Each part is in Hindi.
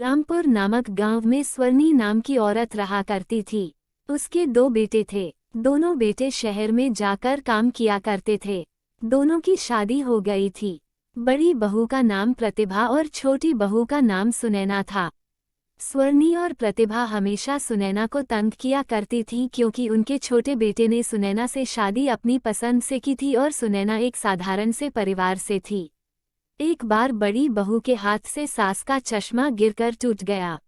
रामपुर नामक गांव में स्वर्णी नाम की औरत रहा करती थी। उसके 2 बेटे थे। दोनों बेटे शहर में जाकर काम किया करते थे। दोनों की शादी हो गई थी। बड़ी बहू का नाम प्रतिभा और छोटी बहू का नाम सुनैना था। स्वर्णी और प्रतिभा हमेशा सुनैना को तंग किया करती थीं क्योंकि उनके छोटे बेटे ने सुनैना से शादी अपनी पसंद से की थी और सुनैना एक साधारण से परिवार से थी। एक बार बड़ी बहू के हाथ से सास का चश्मा गिरकर टूट गया।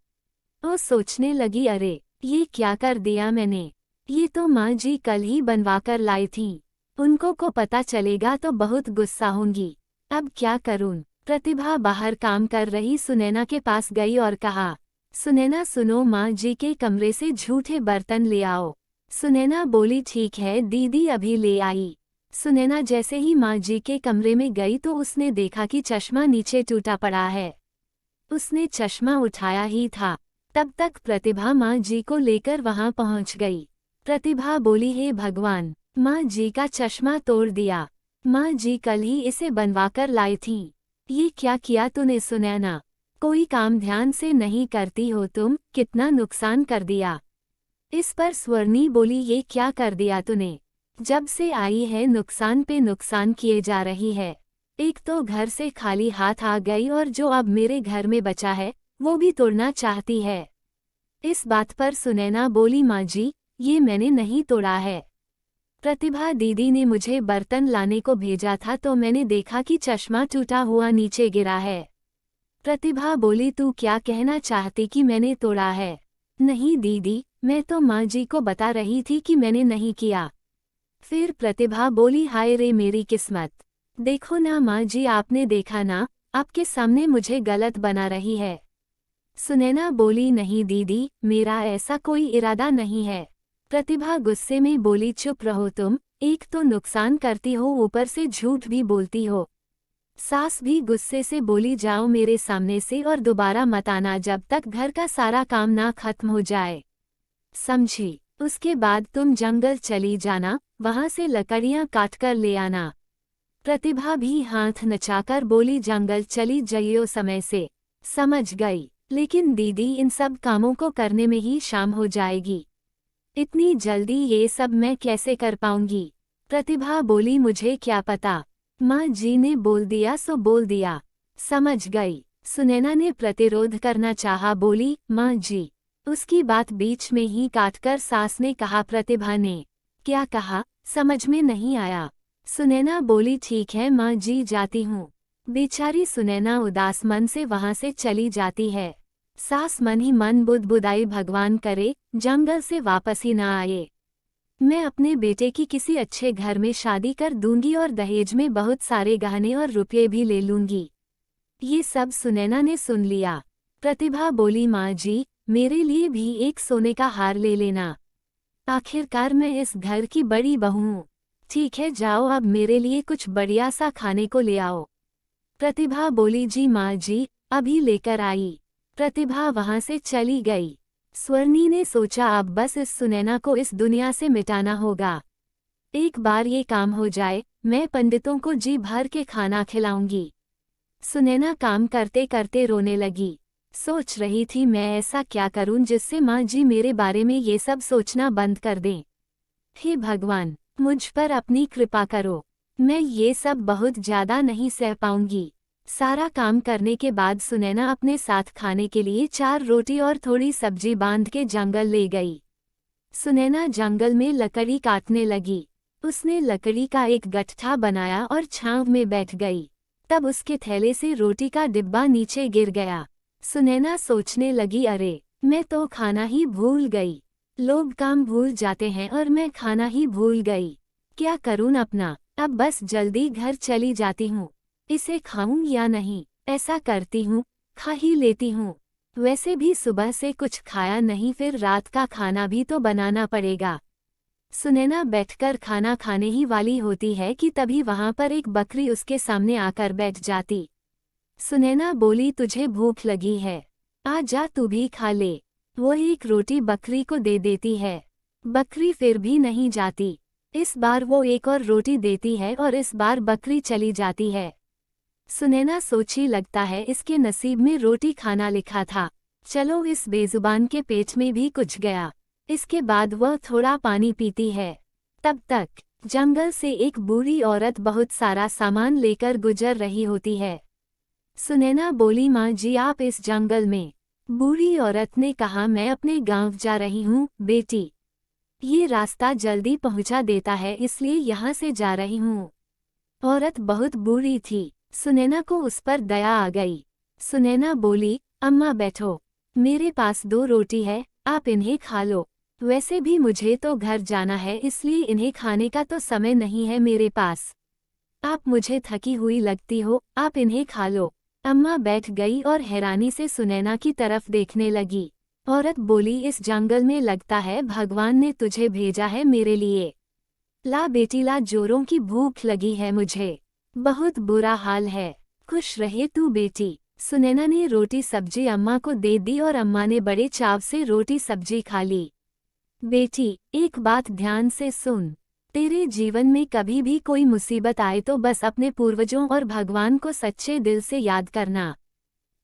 वो सोचने लगी, अरे ये क्या कर दिया मैंने, ये तो माँ जी कल ही बनवाकर लाई थीं। उनको को पता चलेगा तो बहुत गुस्सा होंगी। अब क्या करूं? प्रतिभा बाहर काम कर रही सुनैना के पास गई और कहा, सुनैना सुनो, माँ जी के कमरे से झूठे बर्तन ले आओ। सुनैना बोली, ठीक है दीदी, अभी ले आई। सुनैना जैसे ही माँ जी के कमरे में गई तो उसने देखा कि चश्मा नीचे टूटा पड़ा है। उसने चश्मा उठाया ही था, तब तक प्रतिभा माँ जी को लेकर वहां पहुंच गई। प्रतिभा बोली, हे भगवान, माँ जी का चश्मा तोड़ दिया। माँ जी कल ही इसे बनवाकर लाई थीं। ये क्या किया तूने सुनैना? कोई काम ध्यान से नहीं करती हो तुम, कितना नुकसान कर दिया। इस पर स्वर्णी बोली, ये क्या कर दिया तूने? जब से आई है नुकसान पे नुकसान किए जा रही है। एक तो घर से खाली हाथ आ गई और जो अब मेरे घर में बचा है वो भी तोड़ना चाहती है। इस बात पर सुनैना बोली, माँ जी ये मैंने नहीं तोड़ा है। प्रतिभा दीदी ने मुझे बर्तन लाने को भेजा था तो मैंने देखा कि चश्मा टूटा हुआ नीचे गिरा है। प्रतिभा बोली, तू क्या कहना चाहती कि मैंने तोड़ा है? नहीं दीदी, मैं तो माँ जी को बता रही थी कि मैंने नहीं किया। फिर प्रतिभा बोली, हाय रे मेरी किस्मत, देखो ना माँ जी, आपने देखा ना, आपके सामने मुझे गलत बना रही है। सुनैना बोली, नहीं दीदी, मेरा ऐसा कोई इरादा नहीं है। प्रतिभा गुस्से में बोली, चुप रहो तुम, एक तो नुकसान करती हो ऊपर से झूठ भी बोलती हो। सास भी गुस्से से बोली, जाओ मेरे सामने से और दोबारा मत आना जब तक घर का सारा काम ना खत्म हो जाए, समझी? उसके बाद तुम जंगल चली जाना, वहां से लकड़ियां काटकर ले आना। प्रतिभा भी हाथ नचाकर बोली, जंगल चली जाइयो समय से। समझ गई, लेकिन दीदी इन सब कामों को करने में ही शाम हो जाएगी। इतनी जल्दी ये सब मैं कैसे कर पाऊंगी? प्रतिभा बोली, मुझे क्या पता, माँ जी ने बोल दिया सो बोल दिया। समझ गई। सुनैना ने प्रतिरोध करना चाहा, बोली, माँ जी। उसकी बात बीच में ही काटकर सास ने कहा, प्रतिभा ने क्या कहा समझ में नहीं आया। सुनैना बोली, ठीक है माँ जी, जाती हूँ। बेचारी सुनैना उदास मन से वहां से चली जाती है। सास मन ही मन बुदबुदाई, भगवान करे जंगल से वापस ही ना आए। मैं अपने बेटे की किसी अच्छे घर में शादी कर दूंगी और दहेज में बहुत सारे गहने और रुपये भी ले लूंगी। ये सब सुनैना ने सुन लिया। प्रतिभा बोली, माँ जी मेरे लिए भी एक सोने का हार ले लेना। आखिरकार मैं इस घर की बड़ी बहू हूँ। ठीक है, जाओ अब मेरे लिए कुछ बढ़िया सा खाने को ले आओ। प्रतिभा बोली, जी माँ जी, अभी लेकर आई। प्रतिभा वहां से चली गई। स्वर्णी ने सोचा, अब बस इस सुनैना को इस दुनिया से मिटाना होगा। एक बार ये काम हो जाए, मैं पंडितों को जी भर के खाना खिलाऊंगी। सुनैना काम करते करते रोने लगी। सोच रही थी, मैं ऐसा क्या करूं जिससे माँ जी मेरे बारे में ये सब सोचना बंद कर दें। हे भगवान, मुझ पर अपनी कृपा करो, मैं ये सब बहुत ज्यादा नहीं सह पाऊंगी। सारा काम करने के बाद सुनैना अपने साथ खाने के लिए 4 रोटी और थोड़ी सब्जी बांध के जंगल ले गई। सुनैना जंगल में लकड़ी काटने लगी। उसने लकड़ी का एक गट्ठा बनाया और छांव में बैठ गई। तब उसके थैले से रोटी का डिब्बा नीचे गिर गया। सुनैना सोचने लगी, अरे मैं तो खाना ही भूल गई। लोग काम भूल जाते हैं और मैं खाना ही भूल गई। क्या करूं अपना? अब बस जल्दी घर चली जाती हूँ। इसे खाऊं या नहीं, ऐसा करती हूँ, खा ही लेती हूँ। वैसे भी सुबह से कुछ खाया नहीं, फिर रात का खाना भी तो बनाना पड़ेगा। सुनैना बैठकर खाना खाने ही वाली होती है कि तभी वहां पर एक बकरी उसके सामने आकर बैठ जाती। सुनैना बोली, तुझे भूख लगी है, आ जा तू भी खा ले। वो एक रोटी बकरी को दे देती है। बकरी फिर भी नहीं जाती। इस बार वो एक और रोटी देती है और इस बार बकरी चली जाती है। सुनैना सोची, लगता है इसके नसीब में रोटी खाना लिखा था। चलो इस बेजुबान के पेट में भी कुछ गया। इसके बाद वह थोड़ा पानी पीती है। तब तक जंगल से एक बूढ़ी औरत बहुत सारा सामान लेकर गुजर रही होती है। सुनैना बोली, माँ जी आप इस जंगल में? बूढ़ी औरत ने कहा, मैं अपने गांव जा रही हूँ बेटी। ये रास्ता जल्दी पहुंचा देता है इसलिए यहाँ से जा रही हूँ। औरत बहुत बूढ़ी थी। सुनैना को उस पर दया आ गई। सुनैना बोली, अम्मा बैठो, मेरे पास 2 रोटी है, आप इन्हें खा लो। वैसे भी मुझे तो घर जाना है इसलिए इन्हें खाने का तो समय नहीं है मेरे पास। आप मुझे थकी हुई लगती हो, आप इन्हें खा लो। अम्मा बैठ गई और हैरानी से सुनैना की तरफ देखने लगी। औरत बोली, इस जंगल में लगता है भगवान ने तुझे भेजा है मेरे लिए। ला बेटी ला, जोरों की भूख लगी है मुझे, बहुत बुरा हाल है। खुश रहे तू बेटी। सुनैना ने रोटी सब्जी अम्मा को दे दी और अम्मा ने बड़े चाव से रोटी सब्जी खा ली। बेटी एक बात ध्यान से सुन, तेरे जीवन में कभी भी कोई मुसीबत आए तो बस अपने पूर्वजों और भगवान को सच्चे दिल से याद करना।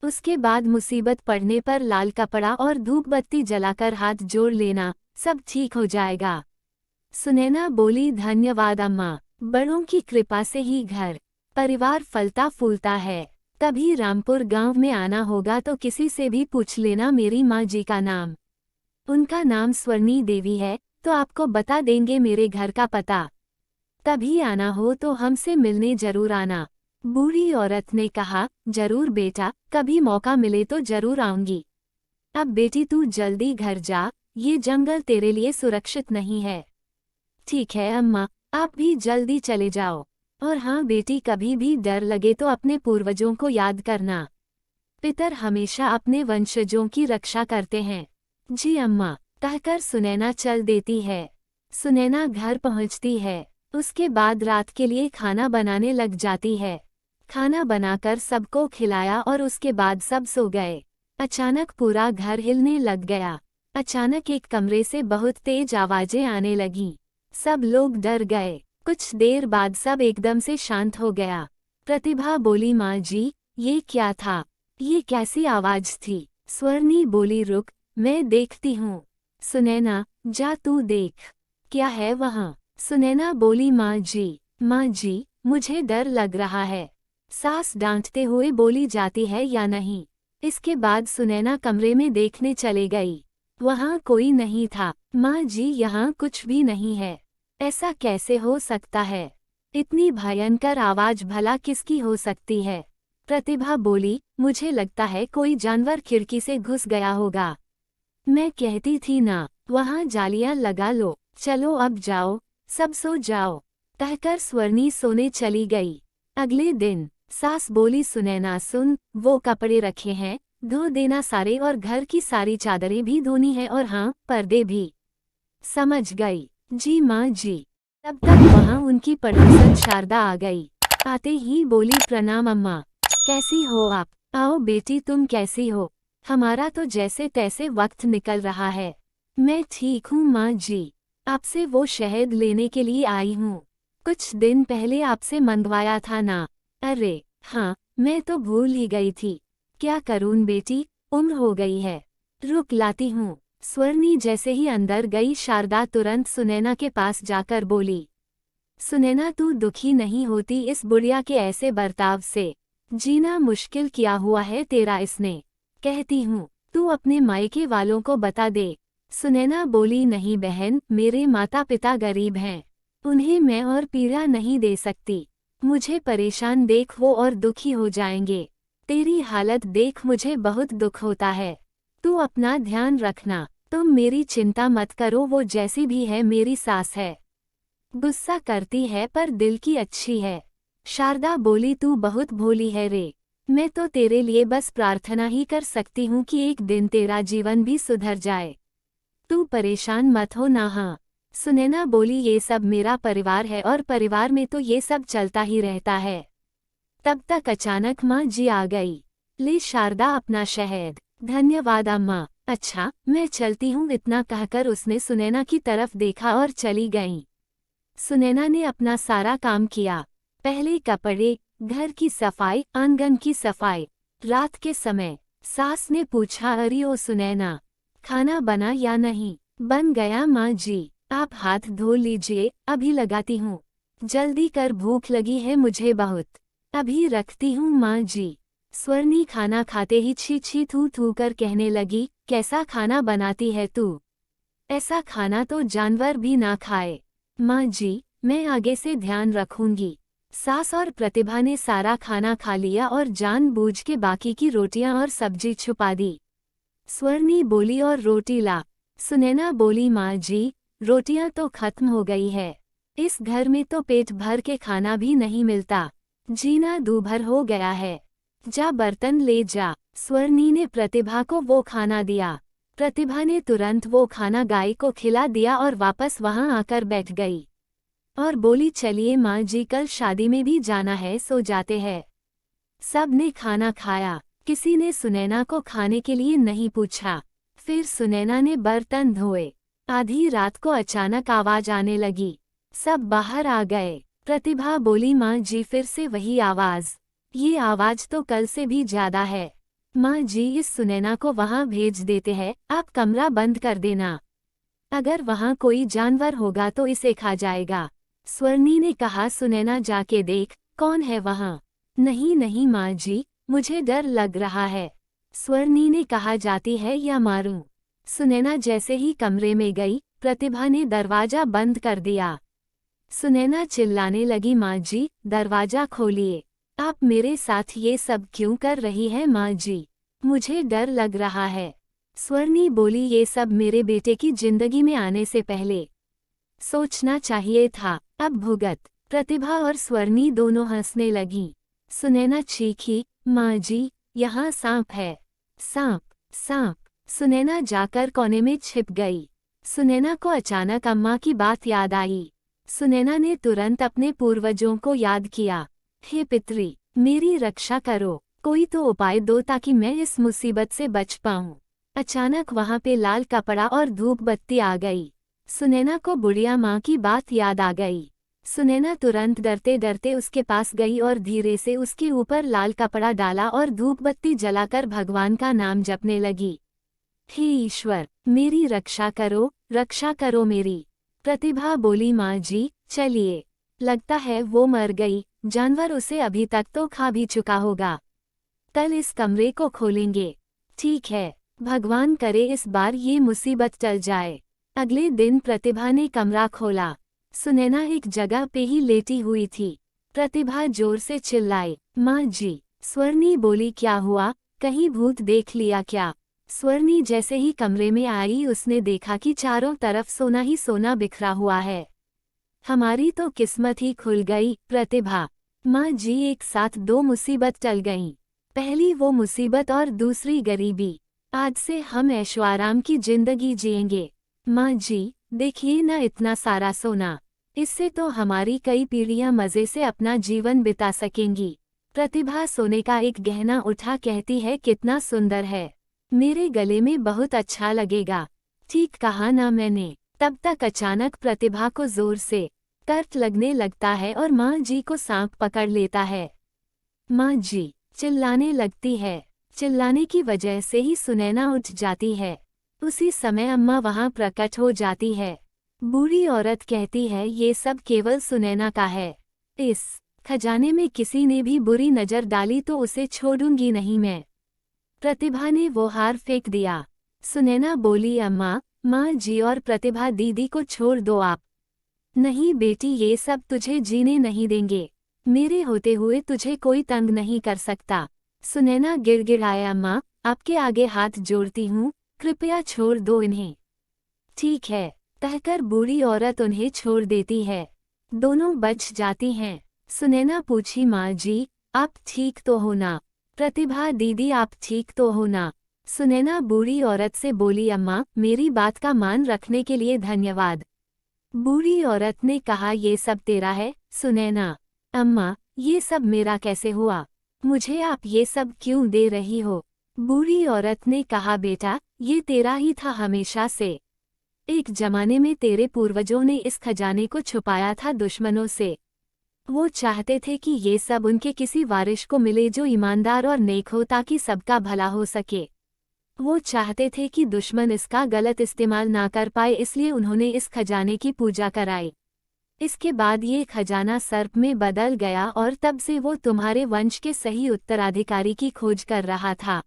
उसके बाद मुसीबत पड़ने पर लाल कपड़ा और धूप बत्ती जलाकर हाथ जोड़ लेना, सब ठीक हो जाएगा। सुनैना बोली, धन्यवाद अम्मा, बड़ों की कृपा से ही घर परिवार फलता फूलता है। कभी रामपुर गांव में आना होगा तो किसी से भी पूछ लेना मेरी माँ जी का नाम। उनका नाम स्वर्णी देवी है, तो आपको बता देंगे मेरे घर का पता। कभी आना हो तो हमसे मिलने जरूर आना। बूढ़ी औरत ने कहा, जरूर बेटा, कभी मौका मिले तो जरूर आऊंगी। अब बेटी तू जल्दी घर जा, ये जंगल तेरे लिए सुरक्षित नहीं है। ठीक है अम्मा, आप भी जल्दी चले जाओ। और हाँ बेटी, कभी भी डर लगे तो अपने पूर्वजों को याद करना। पितर हमेशा अपने वंशजों की रक्षा करते हैं। जी अम्मा, कहकर सुनैना चल देती है। सुनैना घर पहुंचती है। उसके बाद रात के लिए खाना बनाने लग जाती है। खाना बनाकर सबको खिलाया और उसके बाद सब सो गए। अचानक पूरा घर हिलने लग गया। अचानक एक कमरे से बहुत तेज आवाजें आने लगीं। सब लोग डर गए। कुछ देर बाद सब एकदम से शांत हो गया। प्रतिभा बोली, माँ जी ये क्या था? ये कैसी आवाज थी? स्वर्णी बोली, रुक मैं देखती हूँ। सुनैना, जा तू देख, क्या है वहाँ? सुनैना बोली, माँ जी मुझे डर लग रहा है। सास डांटते हुए बोली, जाती है या नहीं? इसके बाद सुनैना कमरे में देखने चले गई। वहाँ कोई नहीं था। माँ जी यहाँ कुछ भी नहीं है। ऐसा कैसे हो सकता है? इतनी भयंकर आवाज भला किसकी हो सकती है? प्रतिभा बोली, मुझे लगता है कोई जानवर खिड़की से घुस गया होगा। मैं कहती थी ना, वहाँ जालियां लगा लो। चलो अब जाओ, सब सो जाओ, कहकर स्वर्णी सोने चली गई। अगले दिन सास बोली, सुनैना सुन, वो कपड़े रखे हैं, धो देना सारे, और घर की सारी चादरें भी धोनी है, और हाँ पर्दे भी। समझ गई जी माँ जी। तब तक वहाँ उनकी पड़ोसन शारदा आ गई। आते ही बोली, प्रणाम अम्मा, कैसी हो आप? आओ बेटी, तुम कैसी हो? हमारा तो जैसे तैसे वक्त निकल रहा है। मैं ठीक हूँ माँ जी, आपसे वो शहद लेने के लिए आई हूँ। कुछ दिन पहले आपसे मंगवाया था ना? अरे हाँ, मैं तो भूल ही गई थी। क्या करूँ बेटी, उम्र हो गई है। रुक लाती हूँ। स्वर्णी जैसे ही अंदर गई, शारदा तुरंत सुनैना के पास जाकर बोली, सुनैना तू दुखी नहीं होती इस बुढ़िया के ऐसे बर्ताव से? जीना मुश्किल किया हुआ है तेरा इसने। कहती हूँ तू अपने मायके वालों को बता दे। सुनैना बोली, नहीं बहन, मेरे माता पिता गरीब हैं, उन्हें मैं और पीड़ा नहीं दे सकती। मुझे परेशान देख वो और दुखी हो जाएंगे। तेरी हालत देख मुझे बहुत दुख होता है। तू अपना ध्यान रखना। तुम मेरी चिंता मत करो, वो जैसी भी है मेरी सास है। गुस्सा करती है पर दिल की अच्छी है। शारदा बोली, तू बहुत भोली है रे। मैं तो तेरे लिए बस प्रार्थना ही कर सकती हूँ कि एक दिन तेरा जीवन भी सुधर जाए। तू परेशान मत हो ना। हाँ। सुनैना बोली, ये सब मेरा परिवार है और परिवार में तो ये सब चलता ही रहता है। तब तक अचानक माँ जी आ गई। ले शारदा अपना शहद। धन्यवाद अम्मा। अच्छा मैं चलती हूँ, इतना कहकर उसने सुनैना की तरफ देखा और चली गईं। सुनैना ने अपना सारा काम किया। पहले कपड़े, घर की सफाई, आंगन की सफाई। रात के समय सास ने पूछा, अरे ओ सुनैना, खाना बना या नहीं? बन गया माँ जी, आप हाथ धो लीजिए, अभी लगाती हूँ। जल्दी कर, भूख लगी है मुझे बहुत। अभी रखती हूँ माँ जी। स्वर्णी खाना खाते ही छी छी थू थू कर कहने लगी, कैसा खाना बनाती है तू? ऐसा खाना तो जानवर भी ना खाए। माँ जी, मैं आगे से ध्यान रखूंगी। सास और प्रतिभा ने सारा खाना खा लिया और जानबूझ के बाकी की रोटियां और सब्जी छुपा दी। स्वर्णी बोली, और रोटी ला। सुनैना बोली, माँ जी, रोटियां तो खत्म हो गई है। इस घर में तो पेट भर के खाना भी नहीं मिलता। जीना दूभर हो गया है। जा बर्तन ले जा। स्वर्णी ने प्रतिभा को वो खाना दिया। प्रतिभा ने तुरंत वो खाना गाय को खिला दिया और वापस वहां आकर बैठ गई और बोली, चलिए माँ जी, कल शादी में भी जाना है, सो जाते हैं। सब ने खाना खाया। किसी ने सुनैना को खाने के लिए नहीं पूछा। फिर सुनैना ने बर्तन धोए। आधी रात को अचानक आवाज आने लगी। सब बाहर आ गए। प्रतिभा बोली, माँ जी, फिर से वही आवाज। ये आवाज तो कल से भी ज्यादा है। माँ जी, इस सुनैना को वहां भेज देते हैं, आप कमरा बंद कर देना। अगर वहां कोई जानवर होगा तो इसे खा जाएगा। स्वर्णी ने कहा, सुनैना जाके देख, कौन है वहां? नहीं नहीं माँ जी, मुझे डर लग रहा है। स्वर्णी ने कहा, जाती है या मारूं? सुनैना जैसे ही कमरे में गई, प्रतिभा ने दरवाजा बंद कर दिया। सुनैना चिल्लाने लगी, माँ जी, दरवाजा खोलिए। आप मेरे साथ ये सब क्यों कर रही है माँ जी? मुझे डर लग रहा है। स्वर्णी बोली, ये सब मेरे बेटे की जिंदगी में आने से पहले सोचना चाहिए था, अब भुगत। प्रतिभा और स्वर्णी दोनों हंसने लगीं। सुनैना चीखी, माँ जी, यहाँ सांप है। सांप, सांप। सुनैना जाकर कोने में छिप गई। सुनैना को अचानक अम्मा की बात याद आई। सुनैना ने तुरंत अपने पूर्वजों को याद किया। हे पितरी, मेरी रक्षा करो, कोई तो उपाय दो ताकि मैं इस मुसीबत से बच पाऊं। अचानक वहां पे लाल कपड़ा और धूप बत्ती आ गई। सुनैना को बुढ़िया माँ की बात याद आ गई। सुनैना तुरंत डरते डरते उसके पास गई और धीरे से उसके ऊपर लाल कपड़ा डाला और धूप बत्ती जलाकर भगवान का नाम जपने लगी। हे ईश्वर, मेरी रक्षा करो मेरी। प्रतिभा बोली, माँ जी, चलिए। लगता है वो मर गई, जानवर उसे अभी तक तो खा भी चुका होगा। कल इस कमरे को खोलेंगे। ठीक है, भगवान करे इस बार ये मुसीबत टल जाए। अगले दिन प्रतिभा ने कमरा खोला। सुनैना एक जगह पे ही लेटी हुई थी। प्रतिभा जोर से चिल्लाई, माँ जी। स्वर्णी बोली, क्या हुआ, कहीं भूत देख लिया क्या? स्वर्णी जैसे ही कमरे में आई, उसने देखा कि चारों तरफ सोना ही सोना बिखरा हुआ है। हमारी तो किस्मत ही खुल गई प्रतिभा। माँ जी, एक साथ दो मुसीबत टल गईं। पहली वो मुसीबत और दूसरी गरीबी। आज से हम ऐशो आराम की जिंदगी जिएंगे। माँ जी, देखिए ना इतना सारा सोना, इससे तो हमारी कई पीढ़ियां मजे से अपना जीवन बिता सकेंगी। प्रतिभा सोने का एक गहना उठा कहती है, कितना सुंदर है, मेरे गले में बहुत अच्छा लगेगा। ठीक कहा ना मैंने। तब तक अचानक प्रतिभा को जोर से कर्क लगने लगता है और माँ जी को सांप पकड़ लेता है। माँ जी चिल्लाने लगती है। चिल्लाने की वजह से ही सुनैना उठ जाती है। उसी समय अम्मा वहां प्रकट हो जाती है। बूढ़ी औरत कहती है, ये सब केवल सुनैना का है। इस खजाने में किसी ने भी बुरी नजर डाली तो उसे छोड़ूंगी नहीं मैं। प्रतिभा ने वो हार फेंक दिया। सुनैना बोली, अम्मा, माँ जी और प्रतिभा दीदी को छोड़ दो आप। नहीं बेटी, ये सब तुझे जीने नहीं देंगे। मेरे होते हुए तुझे कोई तंग नहीं कर सकता। सुनैना गिड़गिड़ाया, अम्मा, आपके आगे हाथ जोड़ती हूँ, कृपया छोड़ दो इन्हें। ठीक है, कहकर बूढ़ी औरत उन्हें छोड़ देती है। दोनों बच जाती हैं। सुनैना पूछी, माँ जी, आप ठीक तो हो ना? प्रतिभा दीदी, आप ठीक तो हो ना? सुनैना बूढ़ी औरत से बोली, अम्मा, मेरी बात का मान रखने के लिए धन्यवाद। बूढ़ी औरत ने कहा, ये सब तेरा है सुनैना? अम्मा, ये सब मेरा कैसे हुआ? मुझे आप ये सब क्यों दे रही हो? बूढ़ी औरत ने कहा, बेटा, ये तेरा ही था हमेशा से। एक जमाने में तेरे पूर्वजों ने इस खजाने को छुपाया था दुश्मनों से। वो चाहते थे कि ये सब उनके किसी वारिस को मिले जो ईमानदार और नेक हो, ताकि सबका भला हो सके। वो चाहते थे कि दुश्मन इसका गलत इस्तेमाल ना कर पाए, इसलिए उन्होंने इस खजाने की पूजा कराई। इसके बाद ये खजाना सर्प में बदल गया और तब से वो तुम्हारे वंश के सही उत्तराधिकारी की खोज कर रहा था।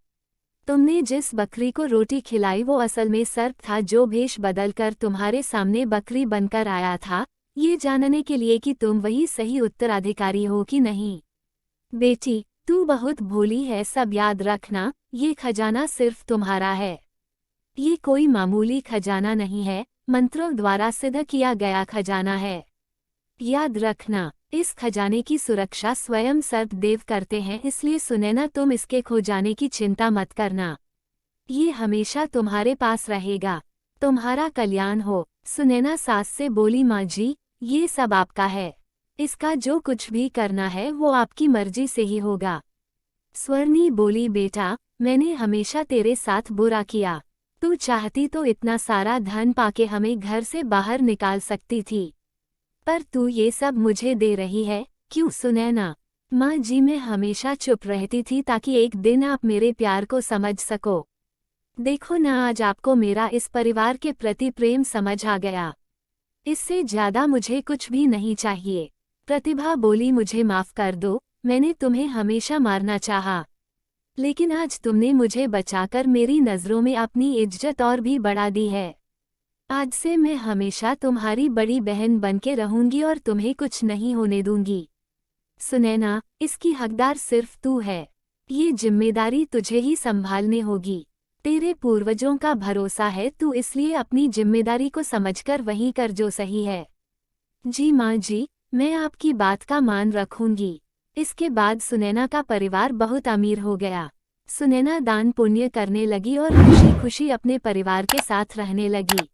तुमने जिस बकरी को रोटी खिलाई वो असल में सर्प था, जो भेष बदलकर तुम्हारे सामने बकरी बनकर आया था, ये जानने के लिए कि तुम वही सही उत्तराधिकारी हो कि नहीं। बेटी, तू बहुत भोली है, सब याद रखना, ये खजाना सिर्फ तुम्हारा है। ये कोई मामूली खजाना नहीं है, मंत्रों द्वारा सिद्ध किया गया खजाना है। याद रखना, इस खजाने की सुरक्षा स्वयं सर्पदेव करते हैं, इसलिए सुनैना तुम इसके खो जाने की चिंता मत करना। ये हमेशा तुम्हारे पास रहेगा। तुम्हारा कल्याण हो। सुनैना सास से बोली, माँ जी, ये सब आपका है। इसका जो कुछ भी करना है वो आपकी मर्जी से ही होगा। स्वर्णी बोली, बेटा, मैंने हमेशा तेरे साथ बुरा किया। तू चाहती तो इतना सारा धन पाके हमें घर से बाहर निकाल सकती थी, पर तू ये सब मुझे दे रही है, क्यों सुनैना? माँ जी, मैं हमेशा चुप रहती थी ताकि एक दिन आप मेरे प्यार को समझ सको। देखो ना, आज आपको मेरा इस परिवार के प्रति प्रेम समझ आ गया। इससे ज्यादा मुझे कुछ भी नहीं चाहिए। प्रतिभा बोली, मुझे माफ कर दो, मैंने तुम्हें हमेशा मारना चाहा, लेकिन आज तुमने मुझे बचाकर मेरी नज़रों में अपनी इज्जत और भी बढ़ा दी है। आज से मैं हमेशा तुम्हारी बड़ी बहन बनके रहूंगी और तुम्हें कुछ नहीं होने दूंगी। सुनैना, इसकी हकदार सिर्फ तू है। ये जिम्मेदारी तुझे ही संभालने होगी। तेरे पूर्वजों का भरोसा है तू, इसलिए अपनी जिम्मेदारी को समझकर वही कर जो सही है। जी माँ जी, मैं आपकी बात का मान रखूंगी। इसके बाद सुनैना का परिवार बहुत अमीर हो गया। सुनैना दान पुण्य करने लगी और खुशी खुशी अपने परिवार के साथ रहने लगी।